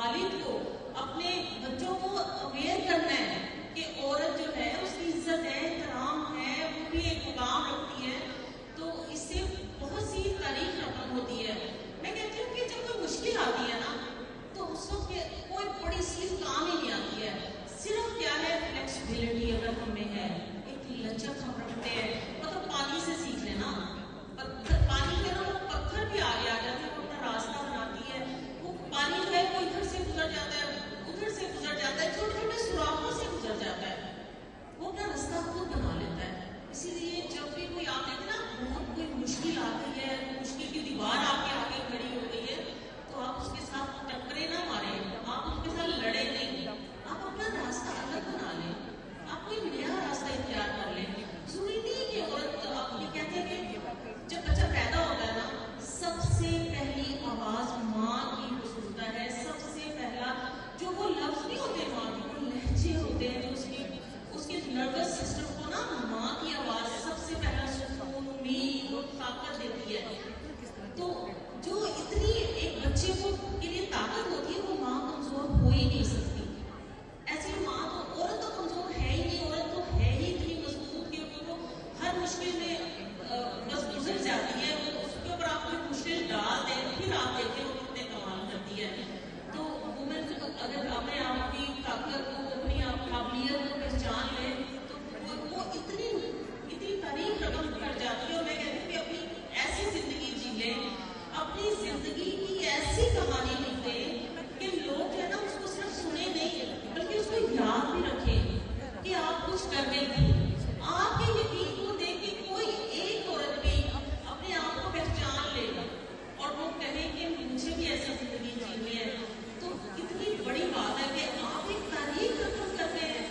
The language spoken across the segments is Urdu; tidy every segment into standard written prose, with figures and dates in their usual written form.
والد کو اپنے بچوں کو اویئر کرنا ہے کہ عورت جو ہے اس کی عزت ہے، احترام ہے، وہ بھی ایک مقام رکھتی ہے، تو اس سے بہت سی تاریخ رقم ہوتی ہے. میں کہتی ہوں کہ جب کوئی مشکل آتی ہے نا تو اس وقت کوئی بڑی سی کام ہی نہیں آتی ہے، صرف کیا ہے فلیکسیبلٹی اگر ہمیں ہے، ایک لچک ہم رکھتے ہیں. مطلب پانی سے سیکھ لینا، پانی میں نا وہ پتھر بھی آگے آ جاتے ہیں، وہ اپنا راستہ بناتی ہے. وہ پانی جو ہے وہ ادھر سے گزر جاتا ہے، ادھر سے گزر جاتا ہے، چھوٹے چھوٹے سوراخوں سے گزر جاتا ہے، وہ اپنا راستہ خود بنا لیتا ہے. اسی لیے جب بھی کوئی آپ دیکھیں نا بہت کوئی مشکل آ گئی ہے، مشکل کی دیوار آپ کے آگے کھڑی ہو گئی ہے، تو آپ اس کے ساتھ ٹکرے نہ ماریں، آپ ان کے ساتھ لڑے نہیں، آپ اپنا راستہ الگ بنا لیں، آپ کوئی نیا راستہ اختیار کر لیں. ضروری نہیں کہ عورت، آپ یہ کہتے ہیں کہ جب بچہ پیدا ہوتا ہے نا سب سے پہلی آواز ماں کی وہ سنتا ہے. سب سے پہلا جو وہ لفظ نہیں ہوتے ماں کے، وہ لہجے ہوتے ہیں جو اس کے نروس سسٹم کو نا ماں کی آواز سب سے پہلا سکون، امید اور طاقت دیتی ہے. تو جو اتنی ایک بچے کو کے لیے طاقت ہوتی ہے وہ ماں کمزور ہو ہی نہیں سکتی. ایسی ماں تو عورت تو کمزور ہے ہی نہیں، عورت تو ہے ہی اتنی مضبوط کہ وہ ہر مشکل میں بس گزر جاتی ہے. وہ اس کے اوپر آپ کوئی مشکل ڈال دیں پھر آپ دیکھیں وہ کتنے کمال کرتی ہے. تو وومن اگر اپنے آپ کی طاقت کو، اپنی قابلیت کو پہچان لے تو وہ اتنی تعریف رقم کر جاتی ہے. اور میں کہتی ہوں کہ اپنی ایسی زندگی جی لیں، اپنی زندگی کی ایسی کہانی لکھیں کہ لوگ جو ہے نا اس کو صرف سنیں نہیں بلکہ اس کو یاد بھی رکھیں کہ آپ کچھ کرنے تھی. آپ کے یقین کو دیکھ کے کوئی ایک عورت بھی اپنے آپ کو پہچان لے گا اور وہ کہے کہ مجھے بھی ایسی زندگی جینی ہے. تو کتنی بڑی بات ہے کہ آپ ایک تاریخ رقم کرتے ہیں،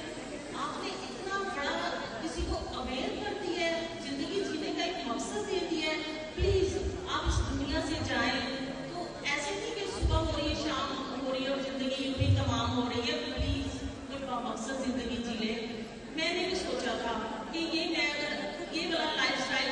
آپ نے اتنا بڑا کسی کو اویئر کر دی ہے، زندگی جینے کا ایک مقصد دے دیا ہے. پلیز آپ اس دنیا سے جائیں تو ایسے نہیں کہ صبح ہو رہی ہے شام ہو رہی ہے اور زندگی یوں ہی تمام ہو رہی ہے. پلیز کوئی مقصد زندگی جی لے. میں نے بھی سوچا تھا کہ یہ والا لائف اسٹائل